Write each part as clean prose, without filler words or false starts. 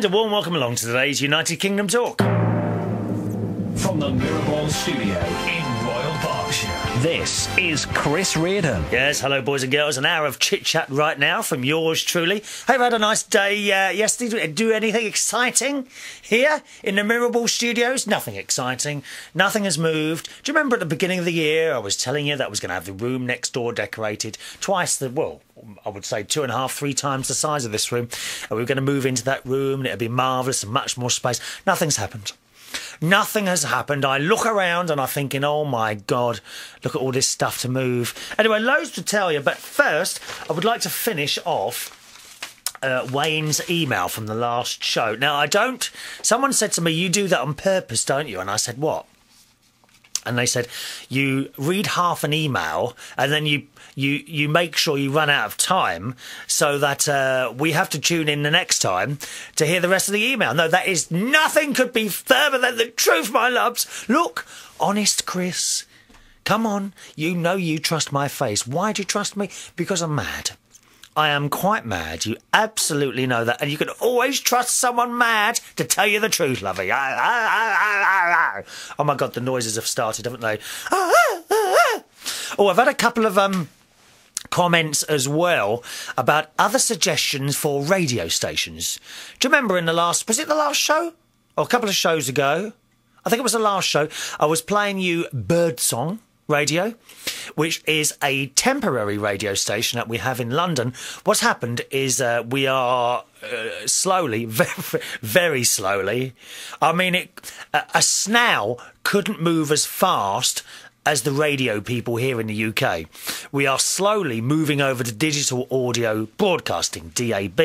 And a warm welcome along to today's United Kingdom Talk. From the Mirrorball studio in Royal Berkshire, this is Chris Reardon. Yes, hello boys and girls. An hour of chit-chat right now from yours truly. Hope you had a nice day yesterday. Do anything exciting here in the Mirrorball studios? Nothing exciting. Nothing has moved. Do you remember at the beginning of the year I was telling you that I was going to have the room next door decorated twice the, well, I would say 2.5, 3 times the size of this room. And we were going to move into that room and it'd be marvellous and much more space. Nothing's happened. Nothing has happened. I look around and I'm thinking, oh my God, look at all this stuff to move. Anyway, loads to tell you, but first I would like to finish off Wayne's email from the last show. Now, someone said to me, you do that on purpose, don't you? And I said, what? And they said, you read half an email and then you make sure you run out of time so that we have to tune in the next time to hear the rest of the email. No, that is nothing could be further than the truth, my loves. Look, honest Chris, come on. You know you trust my face. Why do you trust me? Because I'm mad. I am quite mad. You absolutely know that. And you can always trust someone mad to tell you the truth, lovey. Oh, my God, the noises have started, haven't they? Oh, I've had a couple of comments as well about other suggestions for radio stations. Do you remember in the last... Was it the last show? Or a couple of shows ago? I think it was the last show. I was playing you Birdsong Radio, which is a temporary radio station that we have in London. What's happened is we are slowly, very, very slowly. I mean, a snail couldn't move as fast as the radio people here in the UK. We are slowly moving over to digital audio broadcasting, DAB.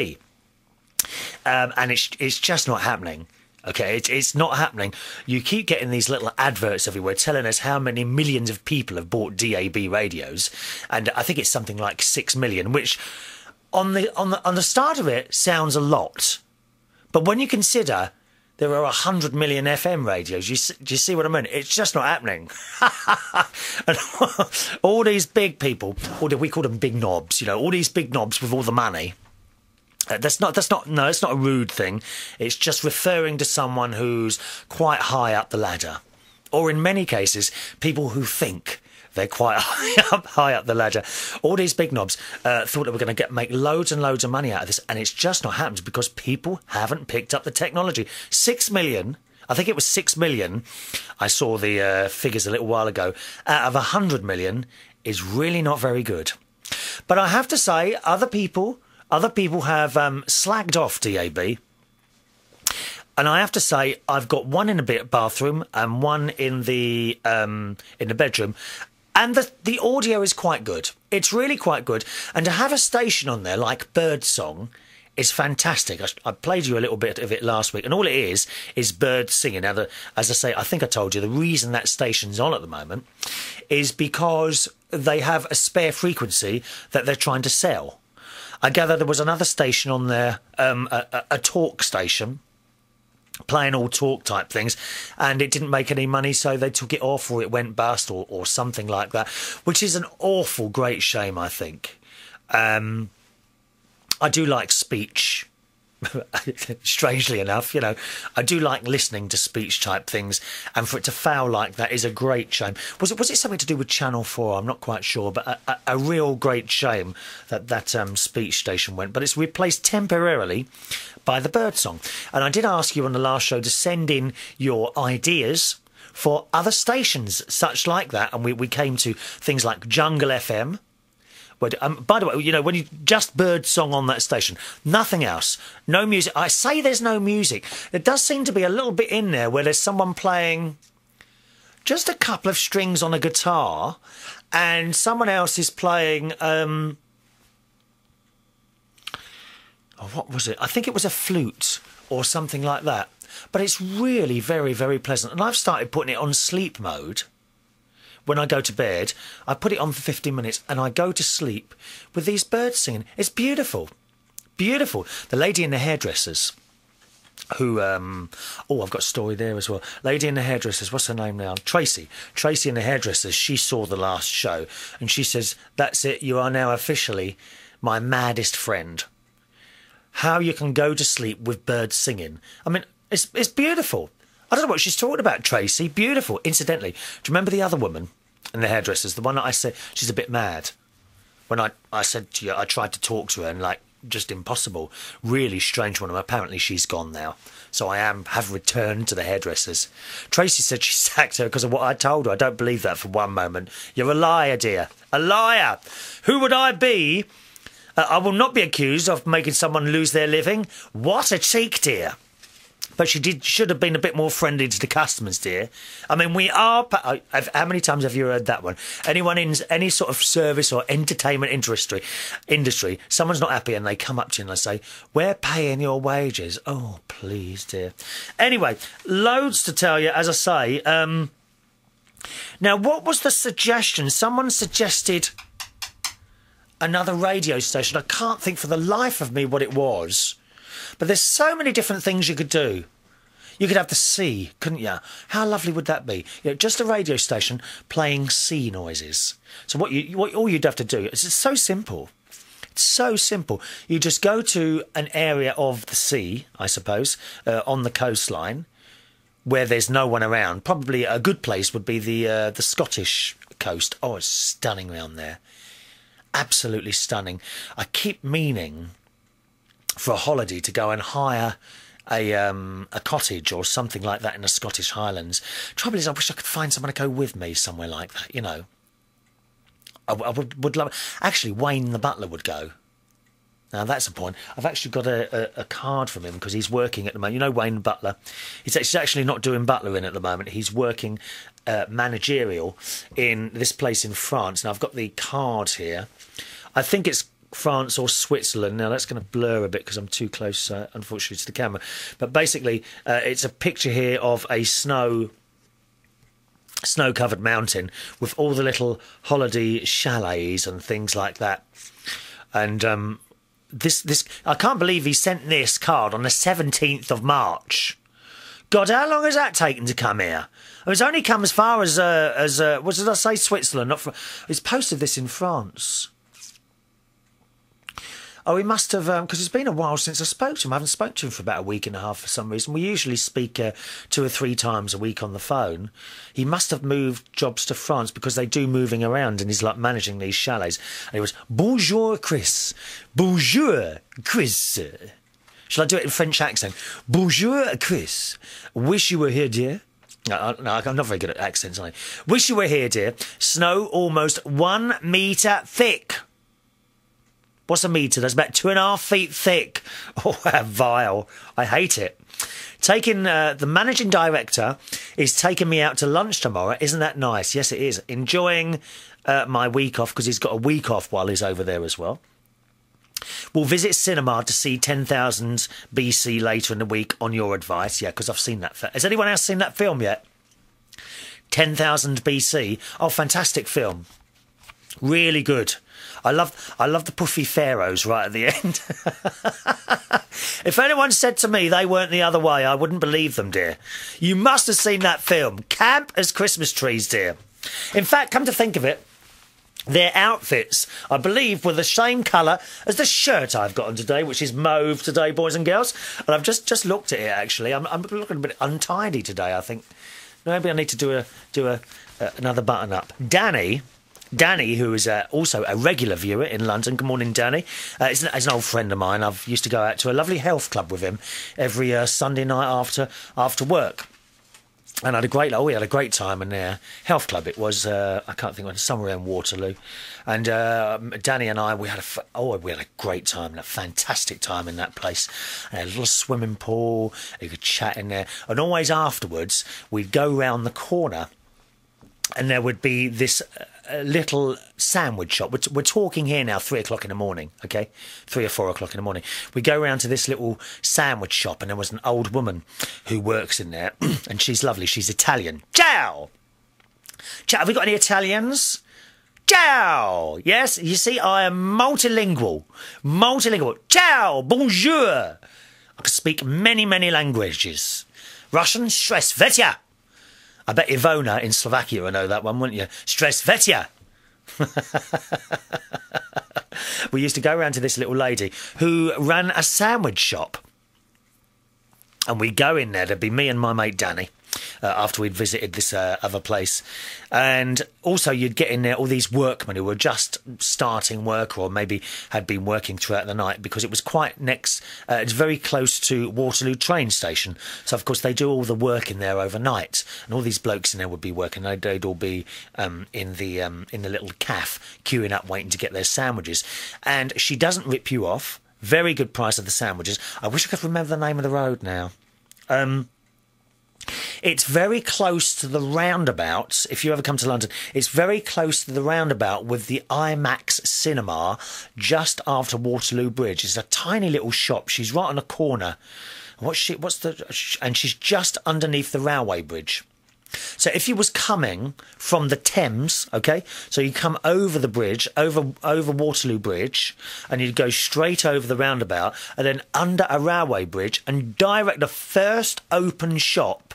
And it's just not happening. Okay, it's not happening. You keep getting these little adverts everywhere telling us how many millions of people have bought DAB radios, and I think it's something like 6 million, which on the start of it sounds a lot, but when you consider there are 100 million FM radios, do you see what I mean? It's just not happening. And all these big people, or we call them big knobs, you know, all these big knobs with all the money. It's not a rude thing. It's just referring to someone who's quite high up the ladder. Or in many cases, people who think they're quite high up the ladder. All these big knobs thought they were going to make loads and loads of money out of this, and it's just not happened because people haven't picked up the technology. 6 million, I think it was 6 million, I saw the figures a little while ago, out of 100 million is really not very good. But I have to say, other people have slagged off DAB, and I have to say I've got one in the bathroom and one in the bedroom, and the audio is quite good. It's really quite good, and to have a station on there like Birdsong is fantastic. I played you a little bit of it last week, and all it is birds singing. Now, as I say, I think I told you the reason that station's on at the moment is because they have a spare frequency that they're trying to sell. I gather there was another station on there, a talk station, playing all talk type things, and it didn't make any money, so they took it off, or it went bust, or something like that, which is an awful great shame, I think. I do like speech. Strangely enough, you know, I do like listening to speech type things, and for it to fail like that is a great shame. Was it something to do with Channel 4? I'm not quite sure, but a real great shame that speech station went. But it's replaced temporarily by the Birdsong. And I did ask you on the last show to send in your ideas for other stations such like that, and we came to things like Jungle FM. But, by the way, you know, when you just Birdsong on that station, nothing else, no music. I say there's no music. There does seem to be a little bit in there where there's someone playing just a couple of strings on a guitar, and someone else is playing. Oh, what was it? I think it was a flute or something like that. But it's really very, very pleasant, and I've started putting it on sleep mode. When I go to bed, I put it on for 15 minutes and I go to sleep with these birds singing. It's beautiful. Beautiful. The lady in the hairdressers who... oh, I've got a story there as well. Lady in the hairdressers, what's her name now? Tracy. Tracy in the hairdressers, she saw the last show and she says, that's it, you are now officially my maddest friend. how you can go to sleep with birds singing. I mean, it's beautiful. I don't know what she's talking about, Tracy. Beautiful. Incidentally, do you remember the other woman in the hairdressers? The one that I said, she's a bit mad. When I said to you, I tried to talk to her and, like, just impossible. Really strange one. Apparently she's gone now. So I have returned to the hairdressers. Tracy said she sacked her because of what I told her. I don't believe that for one moment. You're a liar, dear. A liar. Who would I be? I will not be accused of making someone lose their living. What a cheek, dear. But should have been a bit more friendly to the customers, dear. I mean, we are... How many times have you heard that one? Anyone in any sort of service or entertainment industry, someone's not happy and they come up to you and they say, we're paying your wages. Oh, please, dear. Anyway, loads to tell you, as I say. Now, what was the suggestion? Someone suggested another radio station. I can't think for the life of me what it was. But there's so many different things you could do. You could have the sea, couldn't you? How lovely would that be? You know, just a radio station playing sea noises. So all you'd have to do is, it's so simple. It's so simple. You just go to an area of the sea, I suppose, on the coastline, where there's no one around. Probably a good place would be the Scottish coast. Oh, it's stunning around there. Absolutely stunning. I keep meaning for a holiday to go and hire a cottage or something like that in the Scottish Highlands. Trouble is, I wish I could find someone to go with me somewhere like that, you know. I would love... Actually, Wayne the butler would go. Now, that's a point. I've actually got a card from him because he's working at the moment. You know Wayne the butler? He's actually not doing butlering at the moment. He's working managerial in this place in France. Now, I've got the card here. I think it's France or Switzerland. Now that's going to blur a bit because I'm too close, unfortunately, to the camera. But basically, it's a picture here of a snow-covered mountain with all the little holiday chalets and things like that. And this, I can't believe he sent this card on the 17th of March. God, how long has that taken to come here? It's only come as far as what did I say, Switzerland? Not it's posted this in France. Oh, he must have, because it's been a while since I spoke to him. I haven't spoken to him for about a week and a half for some reason. We usually speak 2 or 3 times a week on the phone. He must have moved jobs to France because they do moving around and he's like managing these chalets. And he was, bonjour, Chris. Bonjour, Chris. Shall I do it in French accent? Bonjour, Chris. Wish you were here, dear. No, I'm not very good at accents, am I? Wish you were here, dear. Snow almost 1 metre thick. What's a metre? That's about 2.5 feet thick. Oh, how vile. I hate it. The managing director is taking me out to lunch tomorrow. Isn't that nice? Yes, it is. Enjoying my week off because he's got a week off while he's over there as well. We'll visit cinema to see 10,000 BC later in the week on your advice. Yeah, because I've seen that. Has anyone else seen that film yet? 10,000 BC. Oh, fantastic film. Really good. I love the puffy pharaohs right at the end. If anyone said to me they weren't the other way, I wouldn't believe them, dear. You must have seen that film. Camp as Christmas trees, dear. In fact, come to think of it, their outfits, I believe, were the same colour as the shirt I've got on today, which is mauve today, boys and girls. And I've just looked at it, actually. I'm looking a bit untidy today, I think. Maybe I need to do another button-up. Danny, who is also a regular viewer in London. Good morning, Danny. He's an old friend of mine. I've used to go out to a lovely health club with him every Sunday night after work. And we had a great time in their health club. It was, I can't think, somewhere in Waterloo. And Danny and I, we had a great time, a fantastic time in that place. And a little swimming pool, you could chat in there. And always afterwards, we'd go round the corner and there would be this little sandwich shop. We're talking here now 3 o'clock in the morning, okay? 3 or 4 o'clock in the morning. We go round to this little sandwich shop and there was an old woman who works in there and she's lovely. She's Italian. Ciao! Ciao, have we got any Italians? Ciao! Yes, you see, I am multilingual. Ciao! Bonjour! I can speak many, many languages. Russian, Stresvetia. I bet Ivona in Slovakia will know that one, wouldn't you? Stresvetia. we used to go around to this little lady who ran a sandwich shop. And we'd go in there, there'd be me and my mate Danny, after we'd visited this other place. And also you'd get in there all these workmen who were just starting work or maybe had been working throughout the night, because it was quite next, it's very close to Waterloo train station. So, of course, they do all the work in there overnight. And all these blokes in there would be working. They'd all be in the little caff, queuing up, waiting to get their sandwiches. And she doesn't rip you off. Very good price of the sandwiches. I wish I could remember the name of the road now. It's very close to the roundabout. If you ever come to London, it's very close to the roundabout with the IMAX cinema just after Waterloo Bridge. It's a tiny little shop. She's right on the corner. And she's just underneath the railway bridge. So if you was coming from the Thames, okay, so you come over the bridge, over Waterloo Bridge, and you'd go straight over the roundabout, and then under a railway bridge, and direct the first open shop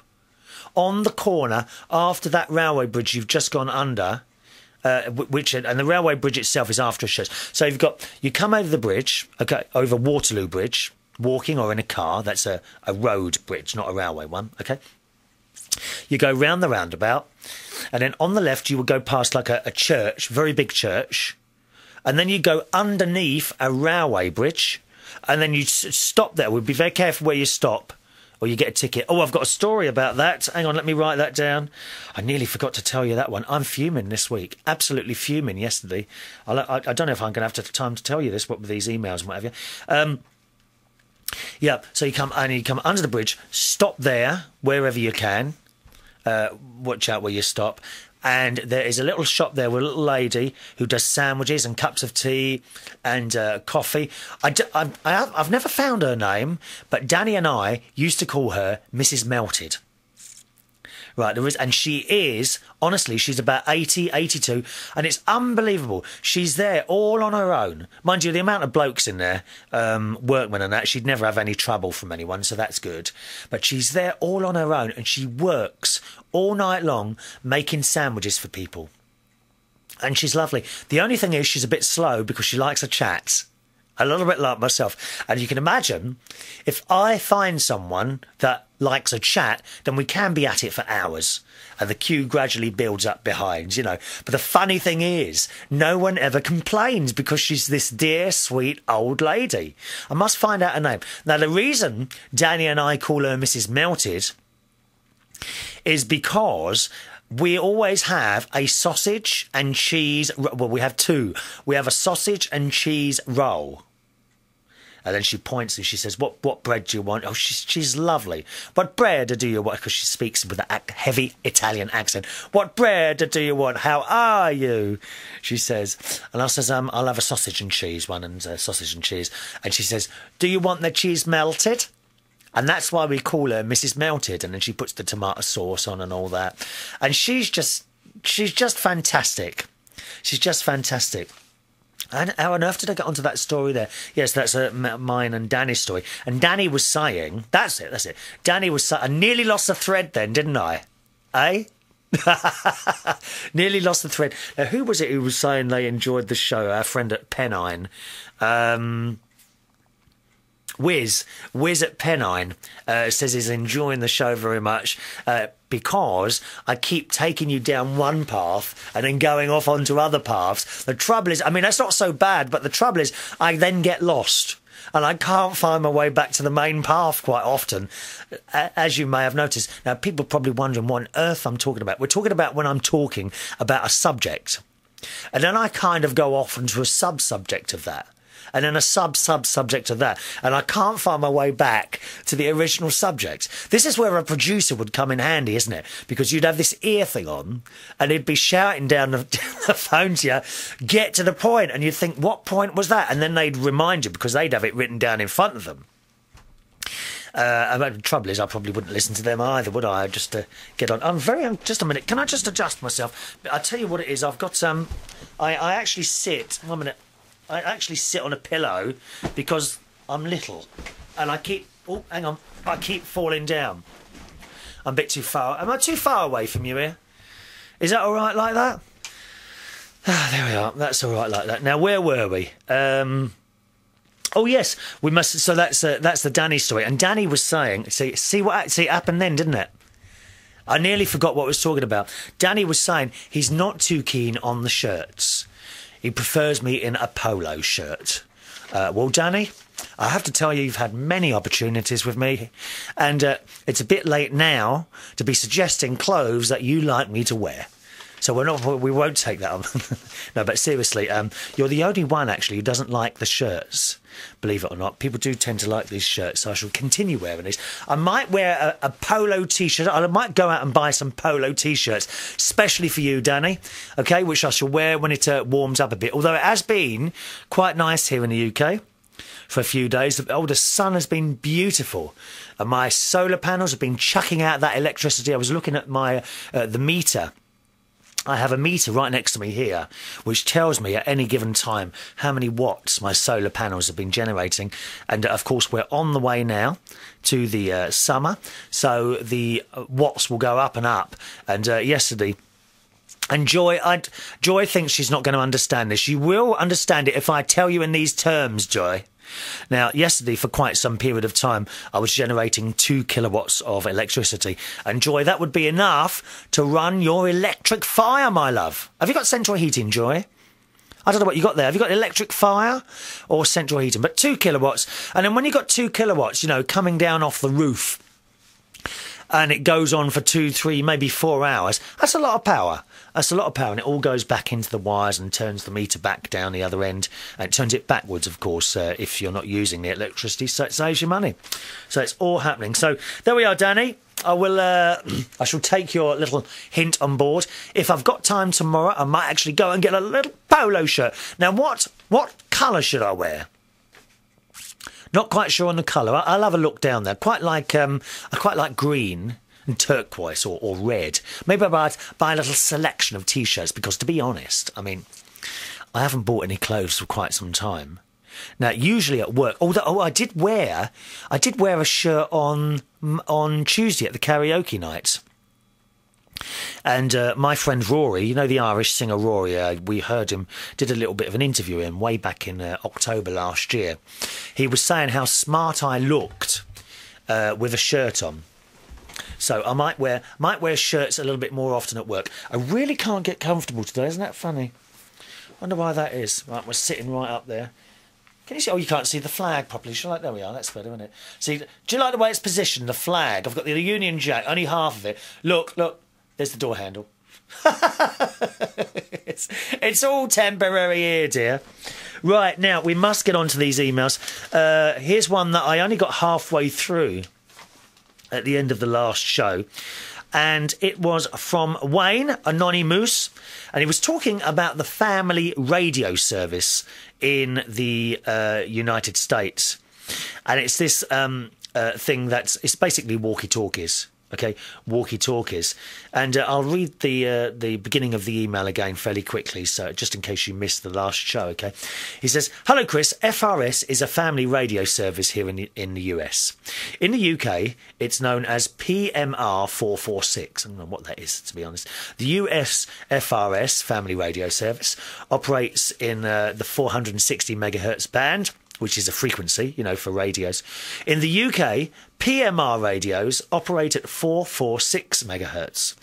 on the corner after that railway bridge you've just gone under, and the railway bridge itself is after a church. So you come over the bridge, okay, over Waterloo Bridge, walking or in a car. That's a road bridge, not a railway one, okay. You go round the roundabout, and then on the left you would go past like a church, very big church, and then you go underneath a railway bridge, and then you stop there. We'd be very careful where you stop, or you get a ticket. Oh, I've got a story about that. Hang on, let me write that down. I nearly forgot to tell you that one. I'm fuming this week, absolutely fuming yesterday. I don't know if I'm going to have time to tell you this, what with these emails and what have you. Yeah, so you come under the bridge, stop there wherever you can. Watch out where you stop. And there is a little shop there with a little lady who does sandwiches and cups of tea and coffee. I've never found her name, but Danny and I used to call her Mrs. Melted. Right, and she is, honestly, she's about 80, 82, and it's unbelievable. She's there all on her own. Mind you, the amount of blokes in there, workmen and that, she'd never have any trouble from anyone, so that's good. But she's there all on her own, and she works all night long making sandwiches for people. And she's lovely. The only thing is she's a bit slow because she likes a chat. A little bit like myself. And you can imagine, if I find someone that likes a chat, then we can be at it for hours. And the queue gradually builds up behind, you know. But the funny thing is, no one ever complains because she's this dear, sweet old lady. I must find out her name. Now, the reason Danny and I call her Mrs. Melted is because we always have a sausage and cheese... Well, we have two. We have a sausage and cheese roll. And then she points and she says, what bread do you want? Oh, she's lovely. What bread do you want? Because she speaks with a heavy Italian accent. What bread do you want? How are you? She says. And I says, I'll have a sausage and cheese one and sausage and cheese. And she says, do you want the cheese melted? And that's why we call her Mrs. Melted. And then she puts the tomato sauce on and all that. And she's just fantastic. She's just fantastic. And how on earth did I get onto that story there? Yes, that's mine and Danny's story. And Danny was saying... That's it. Danny was saying... I nearly lost the thread then, didn't I? Eh? Nearly lost the thread. Now, who was it who was saying they enjoyed the show? Our friend at Pennine. Wiz at Pennine says he's enjoying the show very much because I keep taking you down one path and then going off onto other paths. The trouble is, I mean, that's not so bad, but the trouble is I then get lost and I can't find my way back to the main path quite often, as you may have noticed. Now, people are probably wondering what on earth I'm talking about. We're talking about when I'm talking about a subject, and then I kind of go off into a sub-subject of that. And then a sub-subject of that. And I can't find my way back to the original subject. This is where a producer would come in handy, isn't it? Because you'd have this ear thing on, and he'd be shouting down the phone to you, get to the point, and you'd think, what point was that? And then they'd remind you, because they'd have it written down in front of them. The trouble is, I probably wouldn't listen to them either, would I? Just to get on. Just a minute. Can I just adjust myself? I'll tell you what it is. I've got I actually sit... 1 minute. I actually sit on a pillow because I'm little and I keep... Oh, hang on. I keep falling down. I'm a bit too far. Am I too far away from you here? Is that all right like that? There we are. That's all right like that. Now, where were we? Oh yes, we must. So that's the Danny story. And Danny was saying, see it happened then, didn't it? I nearly forgot what I was talking about. Danny was saying he's not too keen on the shirts. He prefers me in a polo shirt. Well, Danny, I have to tell you, you've had many opportunities with me, and it's a bit late now to be suggesting clothes that you like me to wear. So we won't take that on. No, but seriously, you're the only one, actually, who doesn't like the shirts. Believe it or not, people do tend to like these shirts, so I shall continue wearing these. I might wear a polo T-shirt. I might go out and buy some polo T-shirts, especially for you, Danny, okay, which I shall wear when it warms up a bit. Although it has been quite nice here in the UK for a few days. Oh, the sun has been beautiful. And my solar panels have been chucking out that electricity. I was looking at my the meter. I have a meter right next to me here, which tells me at any given time how many watts my solar panels have been generating. And, of course, we're on the way now to the summer, so the watts will go up and up. And yesterday... And Joy thinks she's not going to understand this. You will understand it if I tell you in these terms, Joy. Now, yesterday, for quite some period of time, I was generating 2 kilowatts of electricity. And, Joy, that would be enough to run your electric fire, my love. Have you got central heating, Joy? I don't know what you got there. Have you got electric fire or central heating? But 2 kilowatts. And then when you got 2 kilowatts, you know, coming down off the roof, and it goes on for 2, 3, maybe 4 hours, that's a lot of power. That's a lot of power, and it all goes back into the wires and turns the meter back down the other end. And it turns it backwards, of course, if you're not using the electricity, so it saves you money. So it's all happening. So there we are, Danny. I shall take your little hint on board. If I've got time tomorrow, I might actually go and get a little polo shirt. Now, what colour should I wear? Not quite sure on the colour. I'll have a look down there. I quite like green and turquoise or red. Maybe I'll buy a little selection of T-shirts because, to be honest, I mean, I haven't bought any clothes for quite some time. Now, usually at work, although I did wear a shirt on Tuesday at the karaoke night. And my friend Rory, you know the Irish singer Rory, we heard him, did a little bit of an interview with him way back in October last year. He was saying how smart I looked with a shirt on. So I might wear shirts a little bit more often at work. I really can't get comfortable today, isn't that funny? Wonder why that is. Right, we're sitting right up there. Can you see? Oh, you can't see the flag properly. There we are. That's better, isn't it? See, do you like the way it's positioned, the flag? I've got the Union Jack, only half of it. Look. There's the door handle. it's all temporary here, dear. Right, now, we must get on to these emails. Here's one that I only got halfway through at the end of the last show. And it was from Wayne, Anonymous, and he was talking about the family radio service in the United States. And it's this thing it's basically walkie-talkies. Okay, walkie-talkies. And I'll read the beginning of the email again fairly quickly, so just in case you missed the last show, okay? He says, "Hello, Chris. FRS is a family radio service here in the US. In the UK, it's known as PMR 446. I don't know what that is, to be honest. The US FRS, family radio service, operates in the 460 megahertz band, which is a frequency, you know, for radios. In the UK, PMR radios operate at 446 megahertz.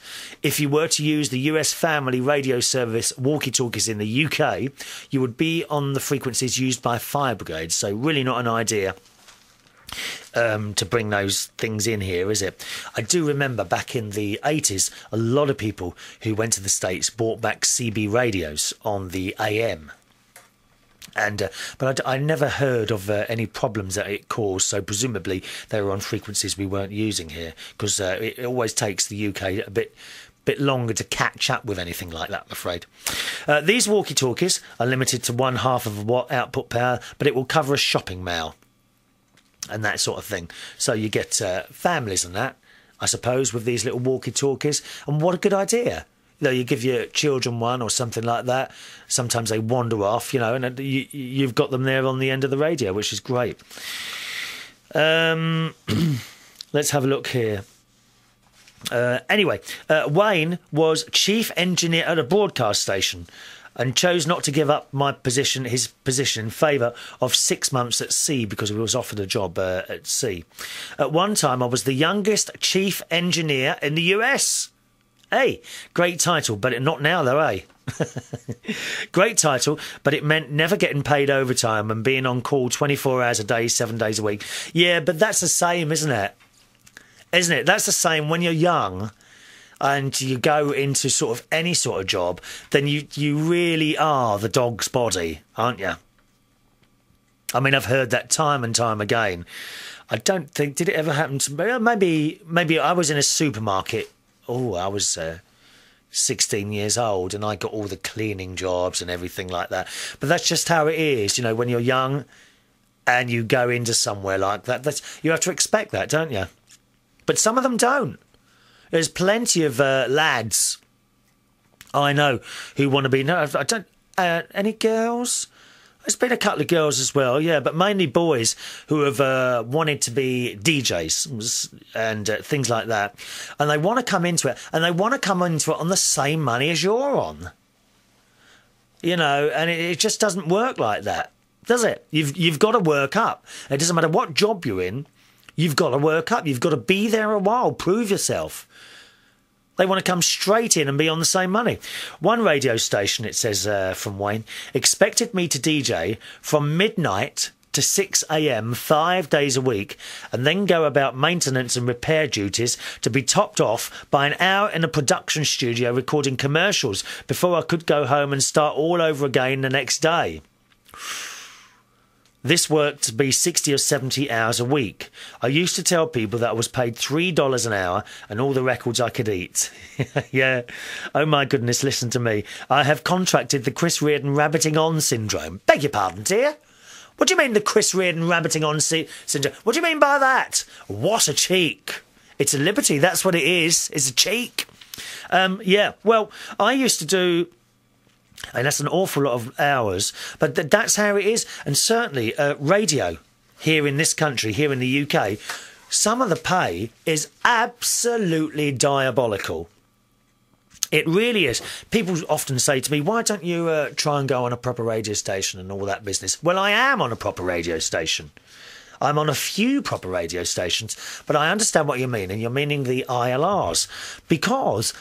If you were to use the US family radio service walkie-talkies in the UK, you would be on the frequencies used by fire brigades, so really not an idea to bring those things in here, is it? I do remember back in the 80s, a lot of people who went to the States bought back CB radios on the AM. But I never heard of any problems that it caused, so presumably they were on frequencies we weren't using here, because it always takes the UK a bit longer to catch up with anything like that, I'm afraid. These walkie-talkies are limited to 1/2 of a watt output power, but it will cover a shopping mall and that sort of thing. So you get families and that, I suppose, with these little walkie-talkies. And what a good idea. You know, you give your children one or something like that. Sometimes they wander off, you know, and you've got them there on the end of the radio, which is great. Let's have a look here. Anyway, Wayne was chief engineer at a broadcast station. and chose not to give up his position in favour of 6 months at sea because he was offered a job at sea. At one time, I was the youngest chief engineer in the US. Hey, great title, but not now though, eh? Great title, but it meant never getting paid overtime and being on call 24 hours a day, 7 days a week. Yeah, but that's the same, isn't it? Isn't it? That's the same when you're young and you go into sort of any sort of job, then you really are the dog's body, aren't you? I mean, I've heard that time and time again. I don't think, did it ever happen to me? Maybe I was in a supermarket. Oh, I was 16 years old and I got all the cleaning jobs and everything like that. But that's just how it is, you know, when you're young and you go into somewhere like that. You have to expect that, don't you? But some of them don't. There's plenty of lads I know who want to be... No, I don't... any girls? There's been a couple of girls as well, yeah, but mainly boys who have wanted to be DJs and things like that. And they want to come into it, and they want to come into it on the same money as you're on. You know, and it just doesn't work like that, does it? You've got to work up. It doesn't matter what job you're in, you've got to work up. You've got to be there a while, prove yourself. They want to come straight in and be on the same money. One radio station, it says from Wayne, expected me to DJ from midnight to 6 a.m. 5 days a week and then go about maintenance and repair duties to be topped off by an hour in a production studio recording commercials before I could go home and start all over again the next day. This worked to be 60 or 70 hours a week. I used to tell people that I was paid $3 an hour and all the records I could eat. Yeah. Oh, my goodness, listen to me. I have contracted the Chris Reardon rabbiting on syndrome. Beg your pardon, dear? What do you mean the Chris Reardon rabbiting on syndrome? What do you mean by that? What a cheek. It's a liberty. That's what it is. It's a cheek. Yeah, well, I used to do... And that's an awful lot of hours, but that's how it is. And certainly radio here in this country, here in the UK, some of the pay is absolutely diabolical. It really is. People often say to me, why don't you try and go on a proper radio station and all that business? Well, I am on a proper radio station. I'm on a few proper radio stations, but I understand what you mean, and you're meaning the ILRs. Because...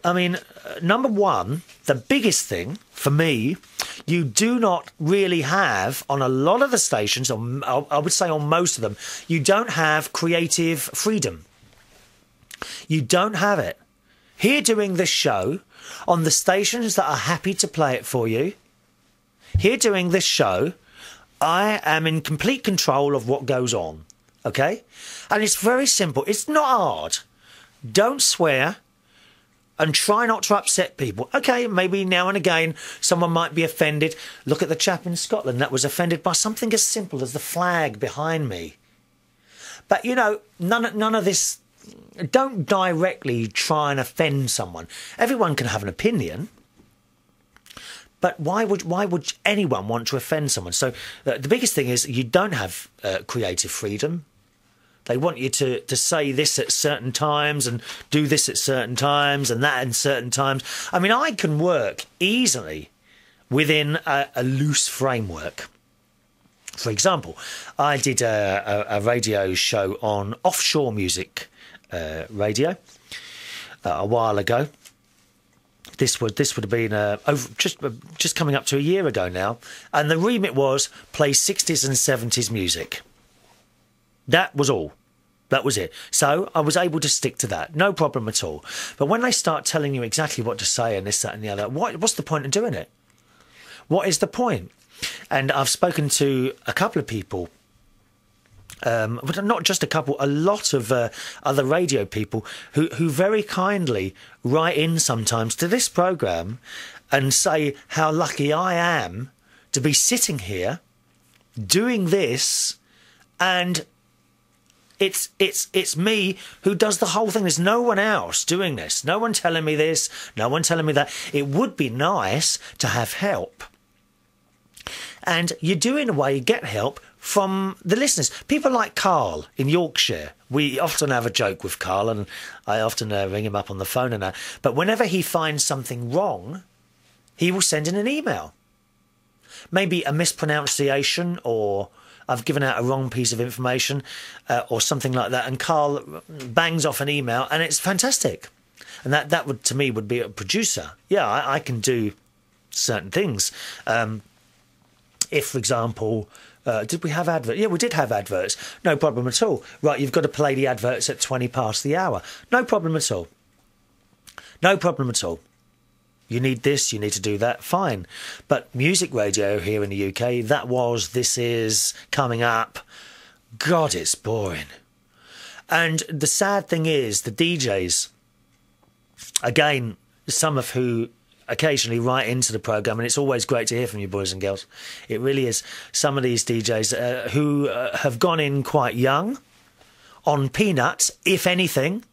I mean, number one, the biggest thing for me, you do not really have on a lot of the stations, or I would say on most of them, you don't have creative freedom. You don't have it. Here doing this show, on the stations that are happy to play it for you, here doing this show, I am in complete control of what goes on, okay? And it's very simple. It's not hard. Don't swear. And try not to upset people. OK, maybe now and again someone might be offended. Look at the chap in Scotland that was offended by something as simple as the flag behind me. But, you know, none of this... Don't directly try and offend someone. Everyone can have an opinion. But why would anyone want to offend someone? So the biggest thing is you don't have creative freedom. They want you to say this at certain times and do this at certain times and that at certain times. I mean, I can work easily within a loose framework. For example, I did a radio show on offshore music radio a while ago. This would have been just coming up to a year ago now. And the remit was play 60s and 70s music. That was all. That was it. So I was able to stick to that. No problem at all. But when they start telling you exactly what to say and this, that and the other, what's the point of doing it? What is the point? And I've spoken to a couple of people, but not just a couple, a lot of other radio people who very kindly write in sometimes to this programme and say how lucky I am to be sitting here doing this, and it's me who does the whole thing. There's no one else doing this. No one telling me this. No one telling me that. It would be nice to have help. And you do, in a way, get help from the listeners. People like Carl in Yorkshire. We often have a joke with Carl, and I often ring him up on the phone and that. But whenever he finds something wrong he will send in an email. Maybe a mispronunciation, or I've given out a wrong piece of information, or something like that, and Carl bangs off an email, and it's fantastic. And that would, to me, would be a producer. Yeah, I can do certain things. If, for example, did we have adverts? Yeah, we did have adverts. No problem at all. Right, you've got to play the adverts at 20 past the hour. No problem at all. No problem at all. You need this, you need to do that, fine. But music radio here in the UK, this is, coming up. God, it's boring. And the sad thing is, the DJs, again, some of who occasionally write into the programme, and it's always great to hear from you, boys and girls. It really is. Some of these DJs who have gone in quite young, on peanuts, if anything.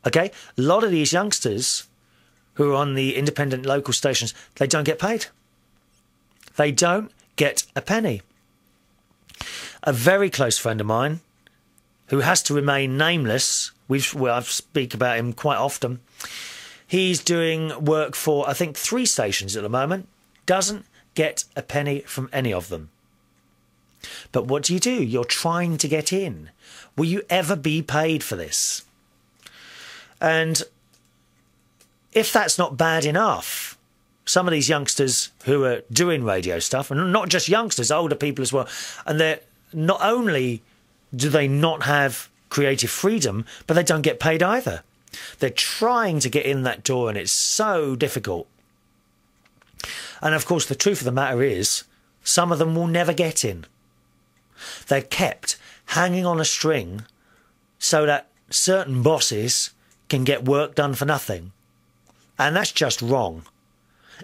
Okay? A lot of these youngsters who are on the independent local stations, they don't get paid. They don't get a penny. A very close friend of mine, who has to remain nameless, I speak about him quite often, he's doing work for, I think, 3 stations at the moment, doesn't get a penny from any of them. But what do? You're trying to get in. Will you ever be paid for this? And if that's not bad enough, some of these youngsters who are doing radio stuff, and not just youngsters, older people as well, and they're not only do they not have creative freedom, but they don't get paid either. They're trying to get in that door, and it's so difficult. And of course, the truth of the matter is, some of them will never get in. They're kept hanging on a string so that certain bosses can get work done for nothing. And that's just wrong.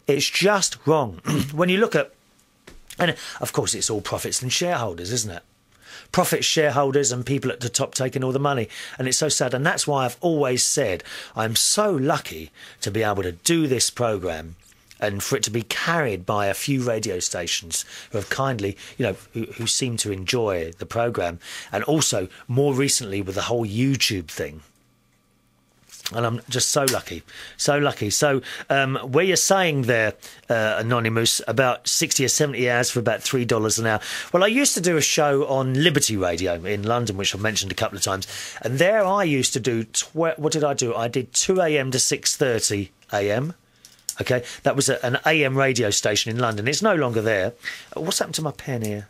It's just wrong. When you look at... And of course, it's all profits and shareholders, isn't it? Profits, shareholders, and people at the top taking all the money. And it's so sad. And that's why I've always said I'm so lucky to be able to do this programme, and for it to be carried by a few radio stations who have kindly, who seem to enjoy the programme. And also, more recently, with the whole YouTube thing. And I'm just so lucky, so lucky. So where you're saying there, Anonymous, about 60 or 70 hours for about $3 an hour. Well, I used to do a show on Liberty Radio in London, which I've mentioned a couple of times. And there I used to do, what did I do? I did 2 a.m. to 6:30 a.m. OK, that was an AM radio station in London. It's no longer there. What's happened to my pen here?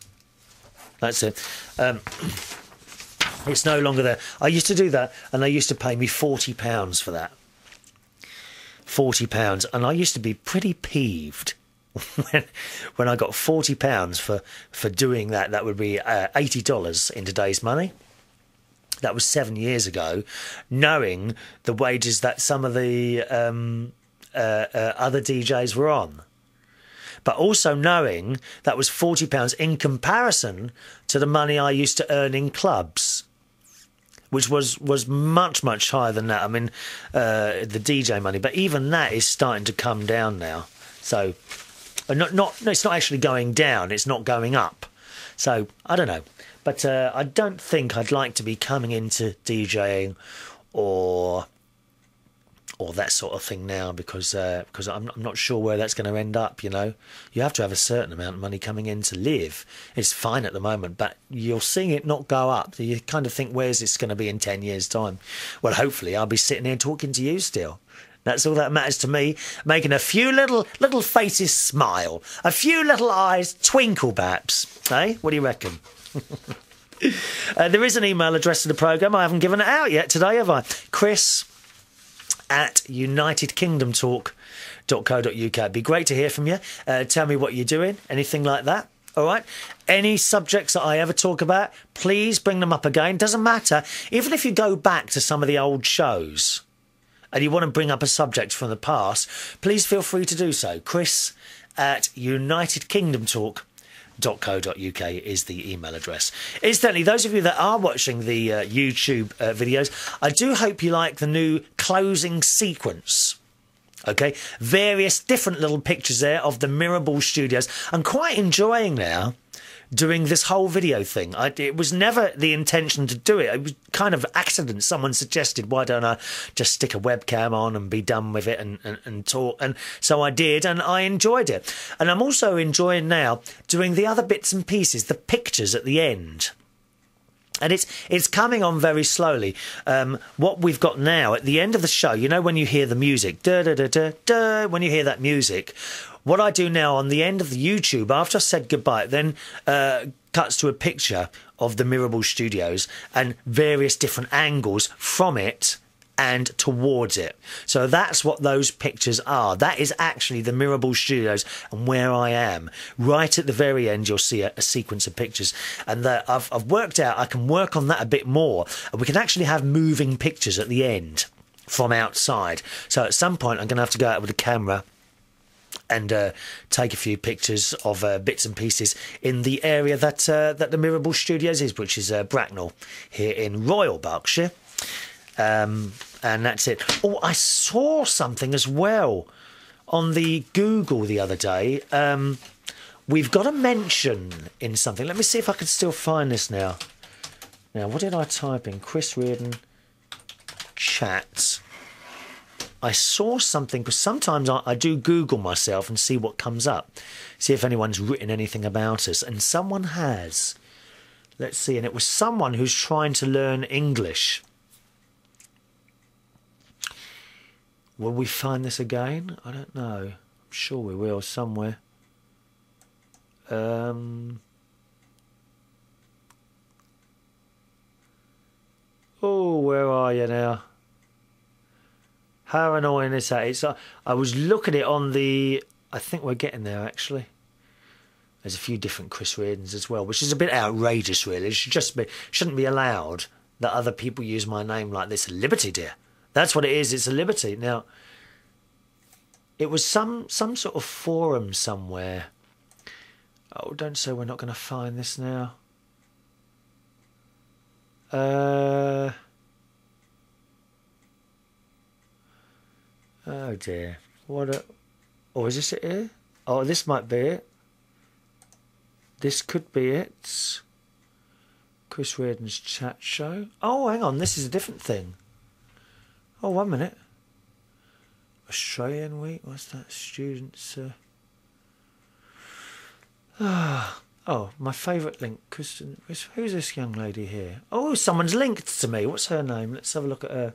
That's it. It's no longer there. I used to do that, and they used to pay me £40 for that. £40. And I used to be pretty peeved when I got £40 for doing that. That would be $80 in today's money. That was 7 years ago, knowing the wages that some of the other DJs were on. But also knowing that was £40 in comparison to the money I used to earn in clubs, which was much, much higher than that. I mean, the DJ money. But even that is starting to come down now. So, no, it's not actually going down. It's not going up. So, I don't know. But I don't think I'd like to be coming into DJing or that sort of thing now, because I'm not sure where that's going to end up. You have to have a certain amount of money coming in to live. It's fine at the moment, but you're seeing it not go up. You kind of think, where's this going to be in 10 years' time? Well, hopefully I'll be sitting here talking to you still. That's all that matters to me, making a few little faces smile, a few little eyes twinkle, perhaps. Hey, what do you reckon? There is an email address to the programme. I haven't given it out yet today, have I? Chris@UnitedKingdomTalk.co.uk. It'd be great to hear from you. Tell me what you're doing, anything like that. All right? Any subjects that I ever talk about, please bring them up again. Doesn't matter. Even if you go back to some of the old shows and you want to bring up a subject from the past, please feel free to do so. Chris@UnitedKingdomTalk.co.uk is the email address. Incidentally, those of you that are watching the YouTube videos, I do hope you like the new closing sequence. Okay, various different little pictures there of the Mirrorball Studios. I'm quite enjoying now doing this whole video thing. It was never the intention to do it. It was kind of accident. Someone suggested, why don't I just stick a webcam on and be done with it and talk? And so I did, and I enjoyed it. And I'm also enjoying now doing the other bits and pieces, the pictures at the end. And it's coming on very slowly. What we've got now at the end of the show, you know, when you hear the music, da da da da da, when you hear that music, what I do now on the end of the YouTube, after I said goodbye, then cuts to a picture of the Mirrorball Studios and various different angles from it and towards it. So that's what those pictures are. That is actually the Mirrorball Studios and where I am. Right at the very end, you'll see a sequence of pictures. And I've worked out I can work on that a bit more. And we can actually have moving pictures at the end from outside. So at some point, I'm going to have to go out with a camera and take a few pictures of bits and pieces in the area that the Mirrorball Studios is, which is Bracknell, here in Royal Berkshire. And that's it. Oh, I saw something as well on the Google the other day. We've got a mention in something. Let me see if I can still find this now. Now, what did I type in? Chris Reardon chat. I saw something, because sometimes I do Google myself and see what comes up. See if anyone's written anything about us. And someone has. Let's see. And it was someone who's trying to learn English. Will we find this again? I don't know. I'm sure we will somewhere. Oh, where are you now? How annoying is that? It's, I was looking at it on the... I think we're getting there, actually. There's a few different Chris Reardons as well, which is a bit outrageous, really. It shouldn't be allowed that other people use my name like this. Liberty, dear. That's what it is. It's a liberty. Now, it was some sort of forum somewhere. Oh, don't say we're not going to find this now. Oh dear. What a... Oh, is this it here? Oh, this might be it. This could be it. Chris Reardon's chat show. Oh, hang on. This is a different thing. Oh, 1 minute. Australian Week. What's that? Students. Oh, my favourite link. Kristen. Who's this young lady here? Oh, someone's linked to me. What's her name? Let's have a look at her.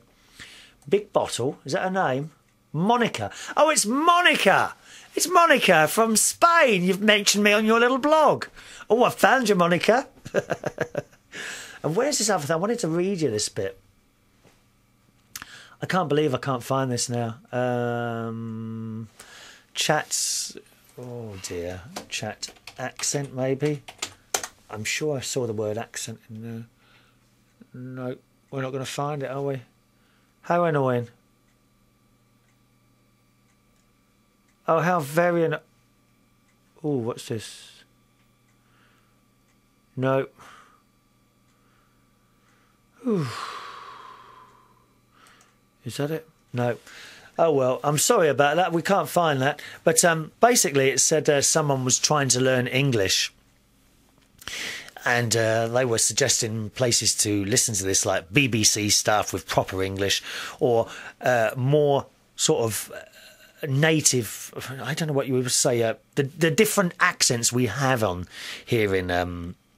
Big Bottle. Is that her name? Monica. Oh, it's Monica. It's Monica from Spain. You've mentioned me on your little blog. Oh, I found you, Monica. And where's this other thing? I wanted to read you this bit. I can't believe I can't find this now. Chats. Oh dear. Chat accent, maybe. I'm sure I saw the word accent in there. No, we're not going to find it, are we? How annoying. Oh, how very... Oh, what's this? No. Ooh. Is that it? No. Oh, well, I'm sorry about that. We can't find that. But basically it said someone was trying to learn English. And they were suggesting places to listen to this, like BBC stuff with proper English, or more sort of native, I don't know what you would say, the different accents we have on here in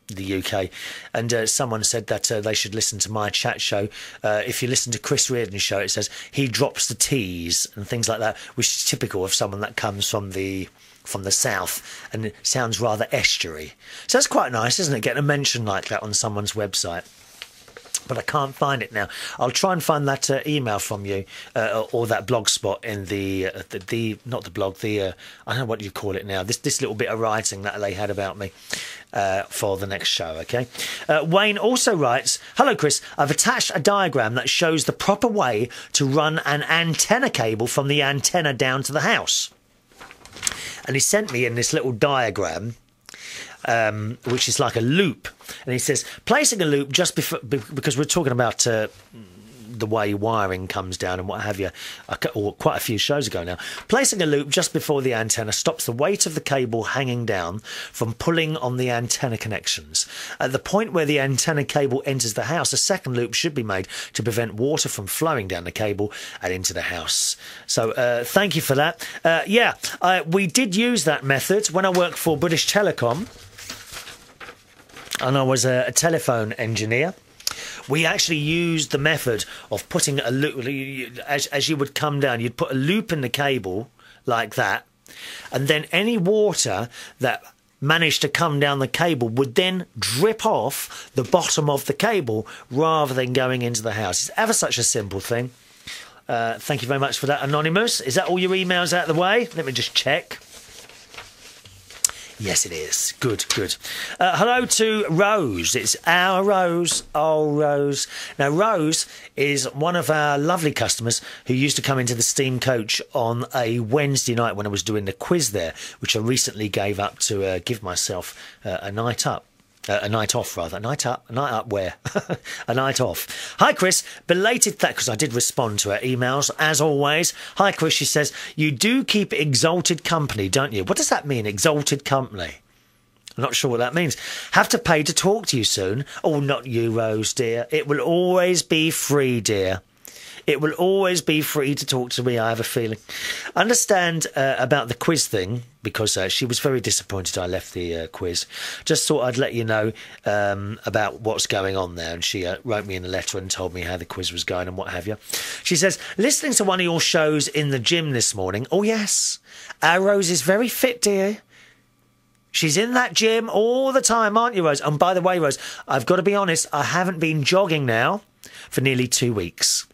the UK. And someone said that they should listen to my chat show. If you listen to Chris Reardon's show, it says he drops the T's and things like that, which is typical of someone that comes from the south, and it sounds rather estuary. So that's quite nice, isn't it, getting a mention like that on someone's website? But I can't find it now. I'll try and find that email from you, or that blog spot in the not the blog, I don't know what you call it now. This little bit of writing that they had about me for the next show. Okay. Wayne also writes, "Hello, Chris. I've attached a diagram that shows the proper way to run an antenna cable from the antenna down to the house." And he sent me in this little diagram, which is like a loop. And he says, placing a loop just before, because we're talking about the the way wiring comes down and what have you, or quite a few shows ago now. Placing a loop just before the antenna stops the weight of the cable hanging down from pulling on the antenna connections. At the point where the antenna cable enters the house, a second loop should be made to prevent water from flowing down the cable and into the house. So thank you for that. We did use that method when I worked for British Telecom, and I was a telephone engineer. We actually used the method of putting a loop, as you would come down, you'd put a loop in the cable like that, and then any water that managed to come down the cable would then drip off the bottom of the cable rather than going into the house. It's ever such a simple thing. Thank you very much for that, Anonymous. Is that all your emails out of the way? Let me just check. Yes, it is. Good, good. Hello to Rose. It's our Rose. Oh, Rose. Now, Rose is one of our lovely customers who used to come into the steam coach on a Wednesday night when I was doing the quiz there, which I recently gave up to give myself a night up. A night off, rather. A night up where? A night off. Hi, Chris. Belated that, because I did respond to her emails, as always. Hi, Chris. She says, you do keep exalted company, don't you? What does that mean, exalted company? I'm not sure what that means. Have to pay to talk to you soon. Oh, not you, Rose, dear. It will always be free, dear. It will always be free to talk to me, I have a feeling. Understand about the quiz thing, because she was very disappointed I left the quiz. Just thought I'd let you know about what's going on there. And she wrote me in a letter and told me how the quiz was going and what have you. She says, listening to one of your shows in the gym this morning. Oh, yes. Our Rose is very fit, dear. She's in that gym all the time, aren't you, Rose? And by the way, Rose, I've got to be honest, I haven't been jogging now for nearly 2 weeks.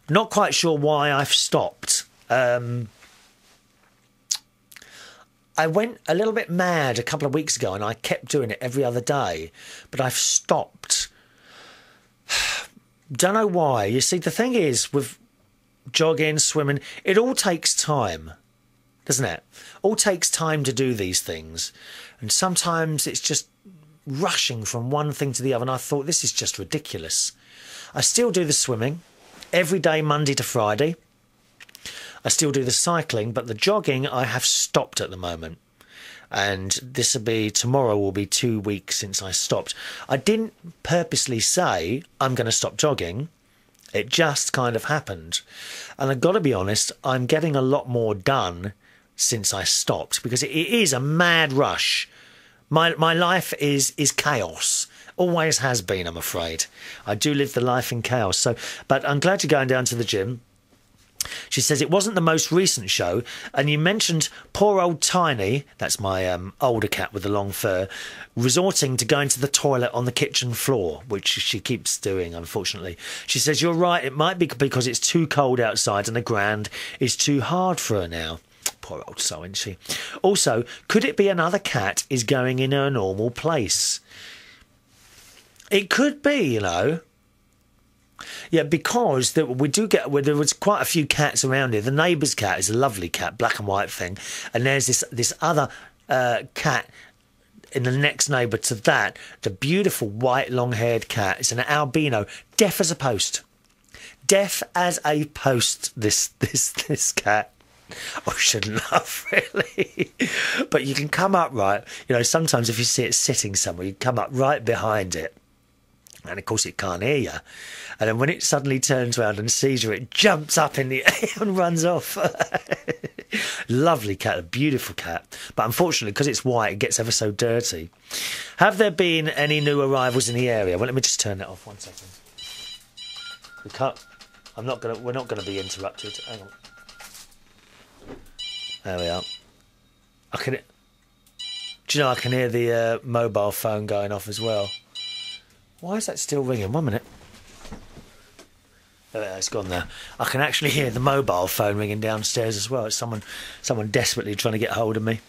Not quite sure why I've stopped. I went a little bit mad a couple of weeks ago and I kept doing it every other day, but I've stopped. Don't know why. You see, the thing is, with jogging, swimming, it all takes time, doesn't it? All takes time to do these things. And sometimes it's just rushing from one thing to the other. And I thought, this is just ridiculous. I still do the swimming every day, Monday to Friday. I still do the cycling, but the jogging I have stopped at the moment. And tomorrow will be 2 weeks since I stopped. I didn't purposely say I'm going to stop jogging. It just kind of happened. And I've got to be honest, I'm getting a lot more done since I stopped, because it is a mad rush. My life is chaos. Always has been, I'm afraid. I do live the life in chaos. But I'm glad you're going down to the gym. She says, it wasn't the most recent show, and you mentioned poor old Tiny, that's my older cat with the long fur, resorting to going to the toilet on the kitchen floor, which she keeps doing, unfortunately. She says, you're right, it might be because it's too cold outside and the ground is too hard for her now. Poor old soul, isn't she? Also, could it be another cat is going in her normal place? It could be, you know. Yeah, because there was quite a few cats around here. The neighbour's cat is a lovely cat, black and white thing. And there's this other cat in the next neighbour to that, the beautiful white long-haired cat. It's an albino, deaf as a post. Deaf as a post, this cat. I shouldn't laugh, really. But you can come up right. You know, sometimes if you see it sitting somewhere, you come up right behind it. And, of course, it can't hear you. And then when it suddenly turns around and sees you, it jumps up in the air and runs off. Lovely cat, a beautiful cat. But unfortunately, because it's white, it gets ever so dirty. Have there been any new arrivals in the area? Well, let me just turn that off 1 second. We're not going to be interrupted. Hang on. There we are. Do you know I can hear the mobile phone going off as well? Why is that still ringing? 1 minute. Oh, it's gone there. I can actually hear the mobile phone ringing downstairs as well. It's someone desperately trying to get hold of me.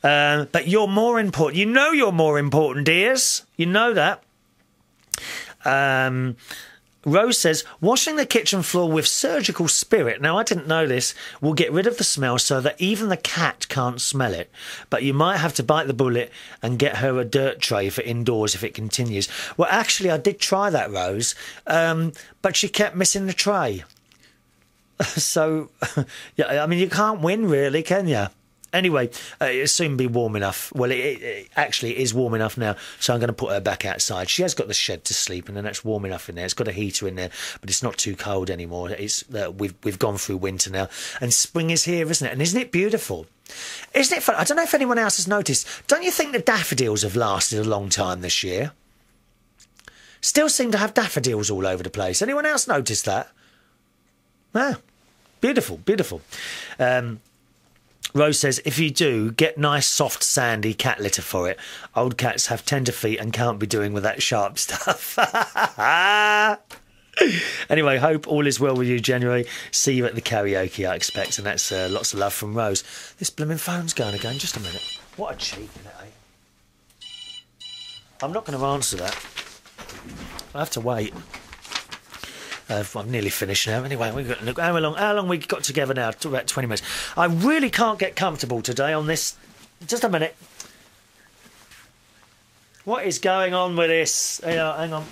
But you're more important. You know you're more important, dears. You know that. Rose says, washing the kitchen floor with surgical spirit. Now, I didn't know this. Will get rid of the smell so that even the cat can't smell it. But you might have to bite the bullet and get her a dirt tray for indoors if it continues. Well, actually, I did try that, Rose, but she kept missing the tray. So, yeah, I mean, you can't win, really, can you? Anyway, it'll soon be warm enough. Well, it actually is warm enough now, so I'm going to put her back outside. She has got the shed to sleep in, and that's warm enough in there. It's got a heater in there, but it's not too cold anymore. It's we've gone through winter now, and spring is here, isn't it? And isn't it beautiful? Isn't it fun? I don't know if anyone else has noticed. Don't you think the daffodils have lasted a long time this year? Still seem to have daffodils all over the place. Anyone else notice that? Ah, beautiful, beautiful. Rose says, if you do, get nice, soft, sandy cat litter for it. Old cats have tender feet and can't be doing with that sharp stuff. Anyway, hope all is well with you, January. See you at the karaoke, I expect. And that's lots of love from Rose. This blooming phone's going again. Just a minute. What a cheek, innit, eh? I'm not going to answer that. I have to wait. I'm nearly finished now. Anyway, we've got look how long we got together now? About 20 minutes. I really can't get comfortable today on this. Just a minute. What is going on with this? Hang on.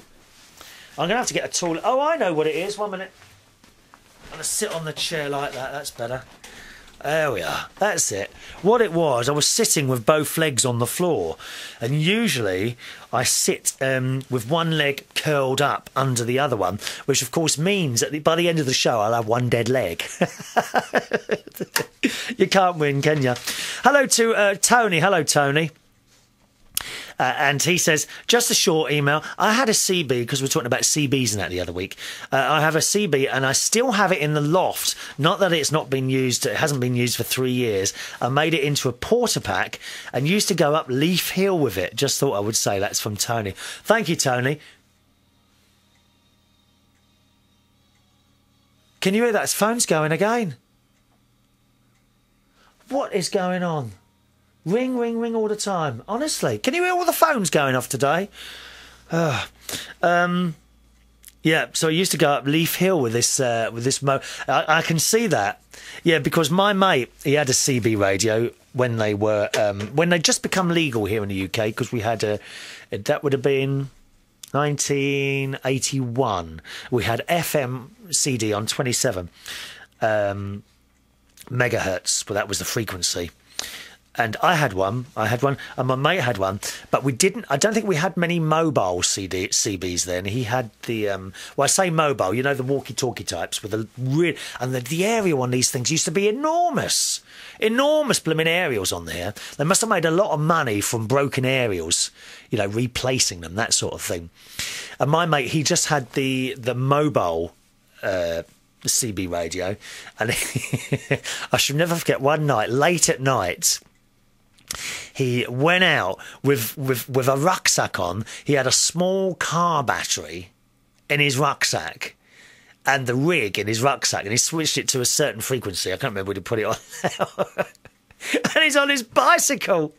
I'm going to have to get a tool. Oh, I know what it is. 1 minute. I'm going to sit on the chair like that. That's better. There we are. That's it. What it was, I was sitting with both legs on the floor. And usually I sit with one leg curled up under the other one, which of course means that by the end of the show I'll have one dead leg. You can't win, can you? Hello to Tony. Hello, Tony. And he says, just a short email. I had a CB, because we were talking about CBs and that the other week. I have a CB and I still have it in the loft. Not that it's not been used, it hasn't been used for 3 years. I made it into a porta pack and used to go up Leaf Hill with it. Just thought I would say that's from Tony. Thank you, Tony. Can you hear that? His phone's going again. What is going on? Ring, ring, ring all the time. Honestly, can you hear all the phones going off today? Yeah, so I used to go up Leaf Hill with this I can see that. Yeah, because my mate, he had a CB radio when they were when they just become legal here in the UK, because we had that would have been 1981. We had FM CD on 27 megahertz, but that was the frequency. And I had one, and my mate had one, but we didn't. I don't think we had many mobile CBs then. He had the, well, I say mobile, you know, the walkie-talkie types with the and the aerial on these things used to be enormous, enormous blooming aerials on there. They must have made a lot of money from broken aerials, you know, replacing them, that sort of thing. And my mate, he just had the mobile CB radio, and I should never forget one night, late at night. He went out with a rucksack on. He had a small car battery in his rucksack and the rig in his rucksack, and he switched it to a certain frequency. I can't remember what he put it on now. And he's on his bicycle.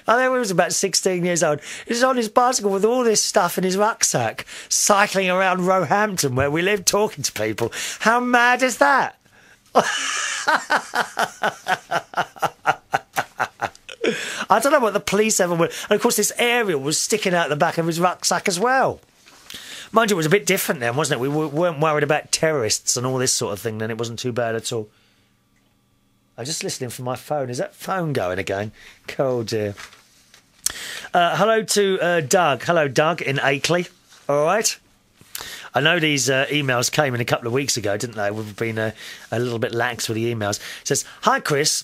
I think he was about 16 years old. He's on his bicycle with all this stuff in his rucksack, cycling around Roehampton where we live, talking to people. How mad is that? I don't know what the police ever would. And of course, this aerial was sticking out the back of his rucksack as well. Mind you, it was a bit different then, wasn't it? We weren't worried about terrorists and all this sort of thing then. It wasn't too bad at all. I'm just listening for my phone. Is that phone going again? Oh, dear. Hello to Doug. Hello, Doug in Akeley. All right. I know these emails came in a couple of weeks ago, didn't they? We've been a little bit lax with the emails. It says, hi, Chris.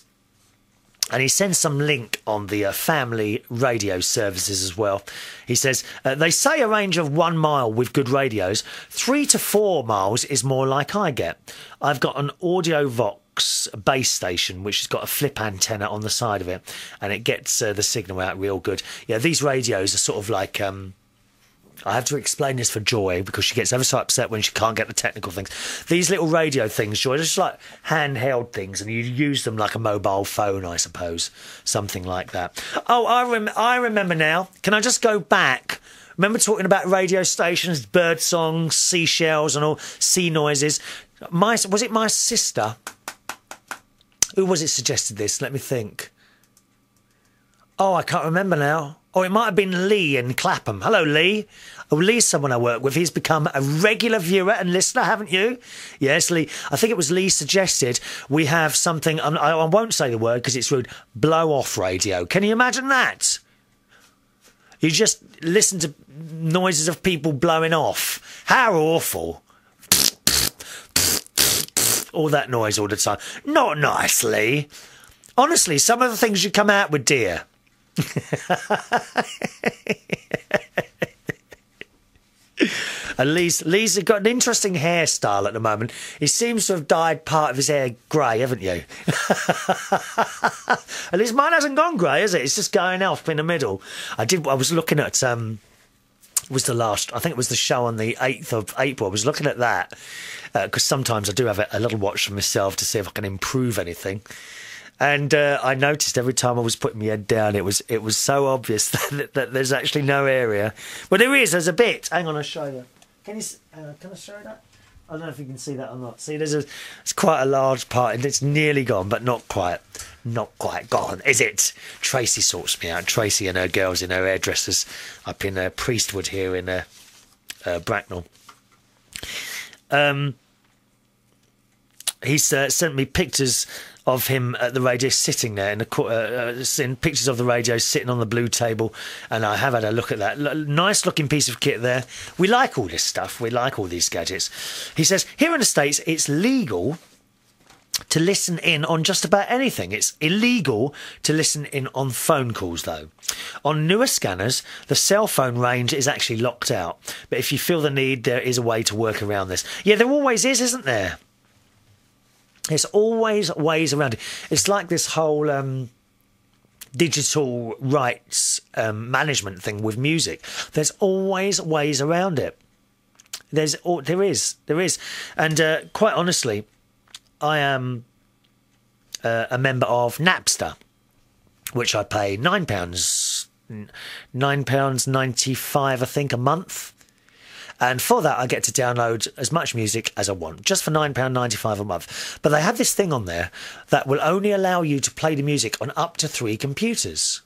And he sends some link on the family radio services as well. He says, they say a range of 1 mile with good radios. 3 to 4 miles is more like I get. I've got an Audio Vox base station, which has got a flip antenna on the side of it, and it gets the signal out real good. Yeah, these radios are sort of like... I have to explain this for Joy because she gets ever so upset when she can't get the technical things. These little radio things, Joy, they're just like handheld things, and you use them like a mobile phone, I suppose. Something like that. Oh, I remember now. Can I just go back Remember talking about radio stations, bird songs, seashells and all, sea noises? Was it my sister? Who was it suggested this? Let me think. Oh, I can't remember now. Oh, it might have been Lee in Clapham. Hello, Lee. Oh, Lee's someone I work with. He's become a regular viewer and listener, haven't you? Yes, Lee. I think it was Lee suggested we have something, I won't say the word because it's rude, blow-off radio. Can you imagine that? You just listen to noises of people blowing off. How awful. All that noise all the time. Not nice, Lee. Honestly, some of the things you come out with, dear. And Lee's got an interesting hairstyle at the moment. He seems to have dyed part of his hair grey, haven't you? At least mine hasn't gone grey, is it? It's just going off in the middle. I was looking at I think it was the show on the 8th of April. I was looking at that because sometimes I do have a little watch for myself to see if I can improve anything. And I noticed every time I was putting my head down, it was so obvious that there's actually no area. Well, there's a bit. Hang on, I'll show you. Can I show you that? I don't know if you can see that or not. See, it's quite a large part, and it's nearly gone, but not quite gone, is it? Tracy sorts me out. Tracy and her girls in her hairdressers up in Priestwood here in Bracknell. He's sent me pictures of him at the radio sitting there in pictures of the radio sitting on the blue table, and I have had a look at that. Nice looking piece of kit there. We like all this stuff. We like all these gadgets. He says, here in the States, it's legal to listen in on just about anything. It's illegal to listen in on phone calls, though. On newer scanners, the cell phone range is actually locked out. But if you feel the need, there is a way to work around this. Yeah, there always is, isn't there? There's always ways around it. It's like this whole digital rights management thing with music. There's always ways around it. There is. And quite honestly, I am a member of Napster, which I pay £9.95, I think, a month. And for that, I get to download as much music as I want, just for £9.95 a month. But they have this thing on there that will only allow you to play the music on up to 3 computers.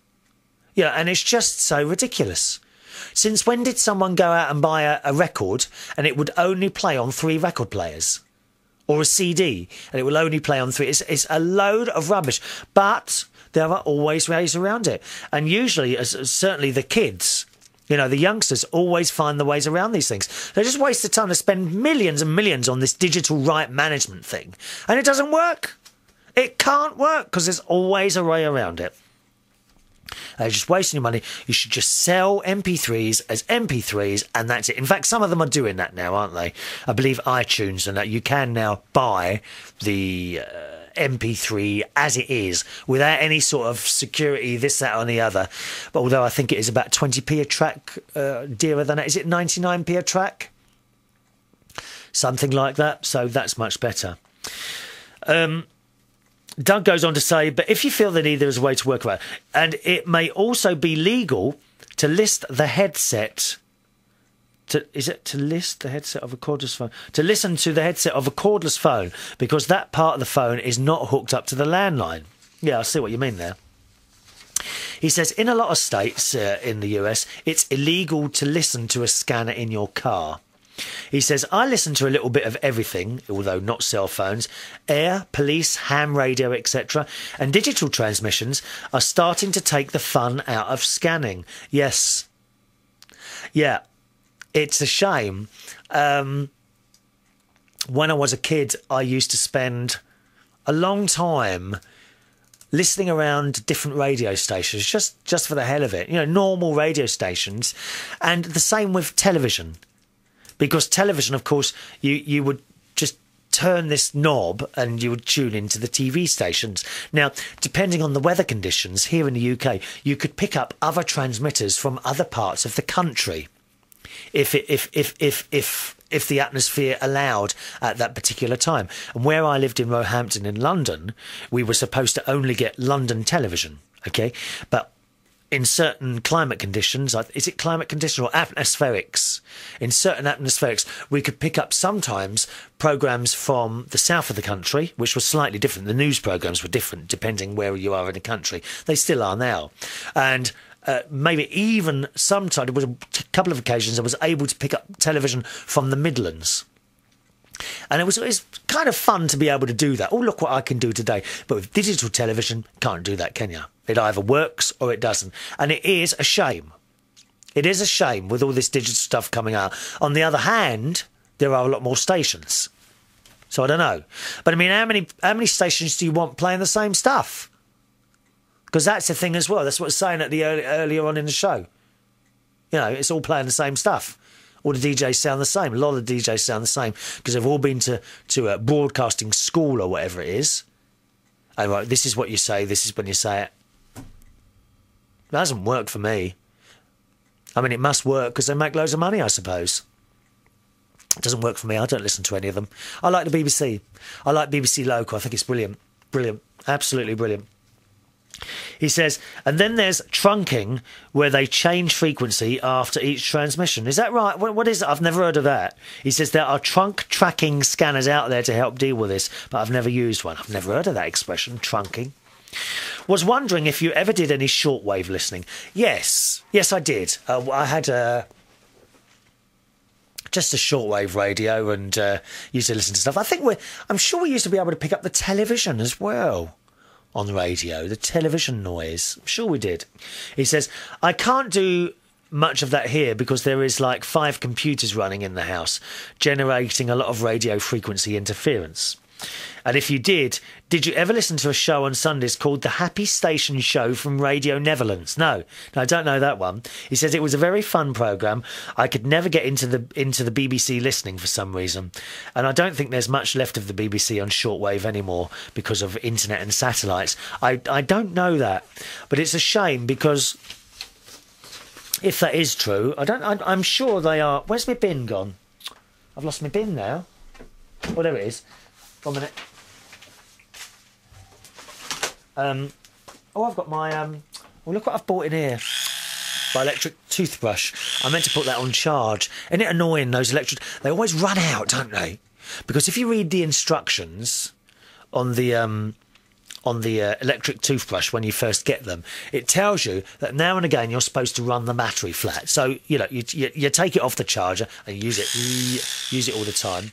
Yeah, and it's just so ridiculous. Since when did someone go out and buy a record and it would only play on 3 record players? Or a CD and it will only play on 3? It's a load of rubbish. But there are always ways around it. And usually, certainly the kids... the youngsters always find the ways around these things. They just waste the time to spend millions and millions on this digital right management thing. And it doesn't work. It can't work because there's always a way around it. You're just wasting your money. You should just sell MP3s as MP3s and that's it. In fact, some of them are doing that now, aren't they? I believe iTunes and that you can now buy the... MP3 as it is without any sort of security, this, that, or the other. But although I think it is about 20p a track, dearer than that. Is it 99p a track? Something like that. So that's much better. Doug goes on to say, but if you feel the need, there is a way to work around it. And it may also be legal to list the headset. To list the headset of a cordless phone? To listen to the headset of a cordless phone because that part of the phone is not hooked up to the landline. Yeah, I see what you mean there. He says, in a lot of states in the US, it's illegal to listen to a scanner in your car. He says, I listen to a little bit of everything, although not cell phones, air, police, ham radio, etc. And digital transmissions are starting to take the fun out of scanning. Yes. Yeah. It's a shame. When I was a kid, I used to spend a long time listening around different radio stations, just for the hell of it. Normal radio stations. And the same with television. Because television, of course, you would just turn this knob and you would tune into the TV stations. Now, depending on the weather conditions here in the UK, you could pick up other transmitters from other parts of the country. If the atmosphere allowed at that particular time. And where I lived in Roehampton in London, we were supposed to only get London television, okay? But in certain climate conditions, is it climate condition or atmospherics? In certain atmospherics, we could pick up sometimes programmes from the south of the country, which was slightly different. The news programmes were different depending where you are in the country. They still are now. And maybe even sometimes, there was a couple of occasions I was able to pick up television from the Midlands. And it was kind of fun to be able to do that. Oh, look what I can do today. But with digital television, can't do that, can you? It either works or it doesn't. And it is a shame. It is a shame with all this digital stuff coming out. On the other hand, there are a lot more stations. So I don't know. But I mean, how many stations do you want playing the same stuff? Because that's the thing as well. That's what I was saying at the earlier on in the show. You know, it's all playing the same stuff. All the DJs sound the same. A lot of the DJs sound the same because they've all been to a broadcasting school or whatever it is. Oh, right, this is what you say. This is when you say it. That hasn't worked for me. I mean, it must work because they make loads of money, I suppose. It doesn't work for me. I don't listen to any of them. I like the BBC. I like BBC Local. I think it's brilliant. Brilliant. Absolutely brilliant. He says, and then there's trunking, where they change frequency after each transmission. Is that right? What is it? I've never heard of that. He says there are trunk tracking scanners out there to help deal with this, but I've never used one. I've never heard of that expression, trunking. Was wondering if you ever did any shortwave listening. Yes, I did. I had just a shortwave radio and used to listen to stuff. I'm sure we used to be able to pick up the television as well. On the radio, the television noise. I'm sure we did. He says, I can't do much of that here because there is like 5 computers running in the house, generating a lot of radio frequency interference. And if you did you ever listen to a show on Sundays called The Happy Station Show from Radio Netherlands? No, I don't know that one. He says it was a very fun programme. I could never get into the BBC listening for some reason. And I don't think there's much left of the BBC on shortwave anymore because of internet and satellites. I don't know that. But it's a shame because if that is true, I'm sure they are. Where's my bin gone? I've lost my bin now. Oh, there it is. 1 minute. I've got my look what I've bought in here. My electric toothbrush. I meant to put that on charge. Isn't it annoying, those electric... They always run out, don't they? Because if you read the instructions on the electric toothbrush when you first get them, it tells you that now and again you're supposed to run the battery flat. So, you know, you take it off the charger and use it all the time.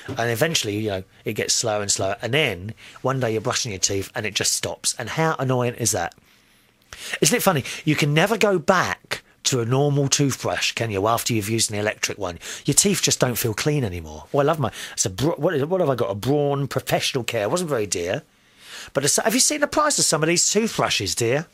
And eventually, you know, it gets slower and slower. And then one day you're brushing your teeth and it just stops. And how annoying is that? Isn't it funny? You can never go back to a normal toothbrush, can you, after you've used an electric one? Your teeth just don't feel clean anymore. Oh, I love my... what have I got? A Braun Professional Care. It wasn't very dear. But have you seen the price of some of these toothbrushes, dear?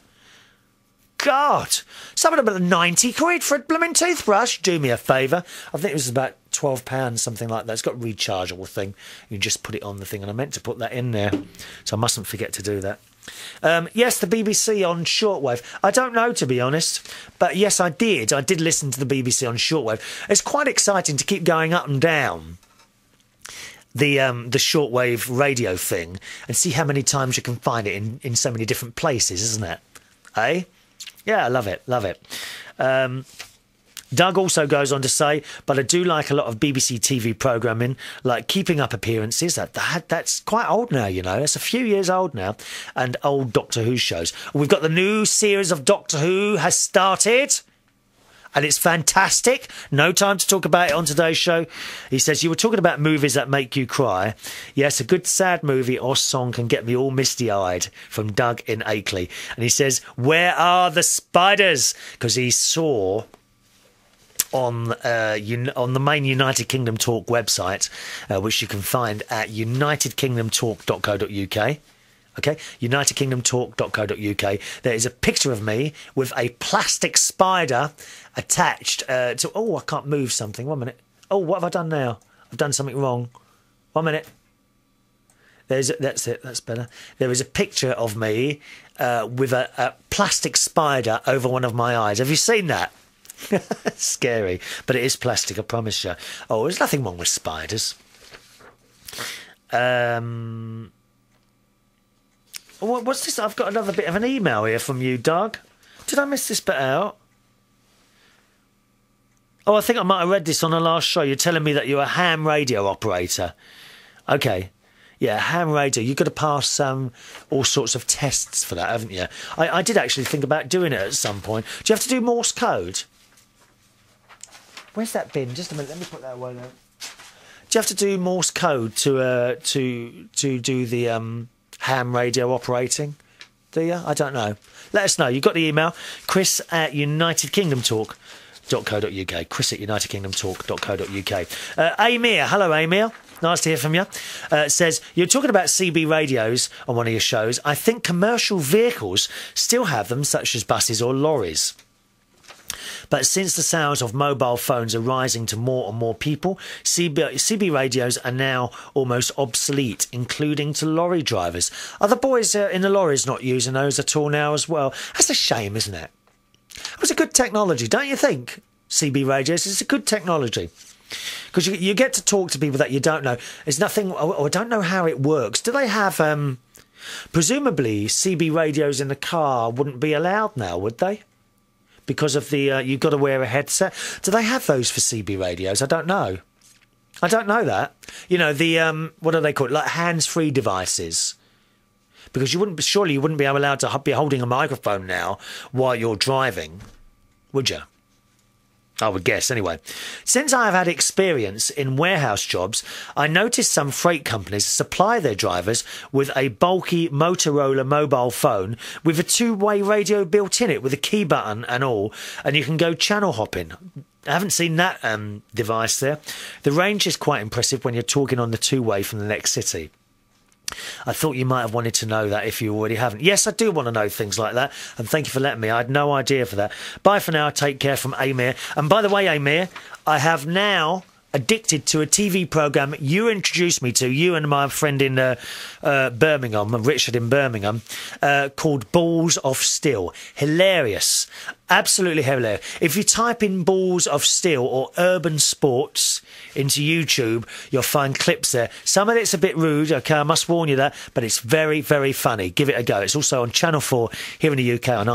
God, some of them are 90 quid for a blooming toothbrush. Do me a favour. I think it was about £12, something like that. It's got a rechargeable thing. You just put it on the thing, and I meant to put that in there, so I mustn't forget to do that. Yes, the BBC on shortwave. I don't know, to be honest, but yes, I did. I did listen to the BBC on shortwave. It's quite exciting to keep going up and down the shortwave radio thing and see how many times you can find it in so many different places, isn't it? Eh? Yeah, I love it, love it. Doug also goes on to say, but I do like a lot of BBC TV programming, like Keeping Up Appearances. That's quite old now, you know. It's a few years old now. And old Doctor Who shows. We've got the new series of Doctor Who has started. And it's fantastic. No time to talk about it on today's show. He says, you were talking about movies that make you cry. Yes, a good sad movie or song can get me all misty-eyed, from Doug in Akeley. And he says, where are the spiders? Because he saw on the main United Kingdom Talk website, which you can find at unitedkingdomtalk.co.uk. Okay, unitedkingdomtalk.co.uk. There is a picture of me with a plastic spider attached to... Oh, I can't move something. 1 minute. Oh, what have I done now? I've done something wrong. 1 minute. That's it. That's better. There is a picture of me with a plastic spider over one of my eyes. Have you seen that? Scary. But it is plastic, I promise you. Oh, there's nothing wrong with spiders. What's this? I've got another bit of an email here from you, Doug. Did I miss this bit out? Oh, I think I might have read this on the last show. You're telling me that you're a ham radio operator. Okay. Yeah, ham radio. You've got to pass all sorts of tests for that, haven't you? I did actually think about doing it at some point. Do you have to do Morse code? Where's that bin? Just a minute. Let me put that away there. Do you have to do Morse code to do the ham radio operating? Do you? I don't know. Let us know. You've got the email, chris@unitedkingdomtalk.co.uk. chris@unitedkingdomtalk.co.uk. Amir. Hello, Amir. Nice to hear from you. Says, you're talking about CB radios on one of your shows. I think commercial vehicles still have them, such as buses or lorries. But since the sales of mobile phones are rising to more and more people, CB radios are now almost obsolete, including to lorry drivers. Are the boys in the lorries not using those at all now as well? That's a shame, isn't it? It was a good technology, don't you think? CB radios, it's a good technology. Because you get to talk to people that you don't know. There's nothing, or I don't know how it works. Do they have, presumably, CB radios in the car wouldn't be allowed now, would they? Because of the, you've got to wear a headset. Do they have those for CB radios? I don't know. I don't know that. You know, the, what are they called? Like hands-free devices. Because surely you wouldn't be allowed to be holding a microphone now while you're driving, would you? I would guess, anyway. Since I have had experience in warehouse jobs, I noticed some freight companies supply their drivers with a bulky Motorola mobile phone with a two-way radio built in it with a key button and all, and you can go channel hopping. I haven't seen that device there. The range is quite impressive when you're talking on the two-way from the next city. I thought you might have wanted to know that if you already haven't. Yes, I do want to know things like that, and thank you for letting me. I had no idea for that. Bye for now. Take care from Amir. And by the way, Amir, I have now addicted to a TV programme you introduced me to, you and my friend in Birmingham, Richard in Birmingham, called Balls of Steel. Hilarious. Absolutely hilarious. If you type in Balls of Steel or Urban Sports into YouTube, you'll find clips there. Some of it's a bit rude, okay, I must warn you that, but it's very, very funny. Give it a go. It's also on Channel 4 here in the UK on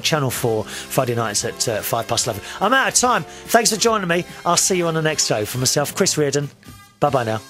Channel 4, Friday nights at 11:05. I'm out of time. Thanks for joining me. I'll see you on the next show. For myself, Chris Reardon. Bye-bye now.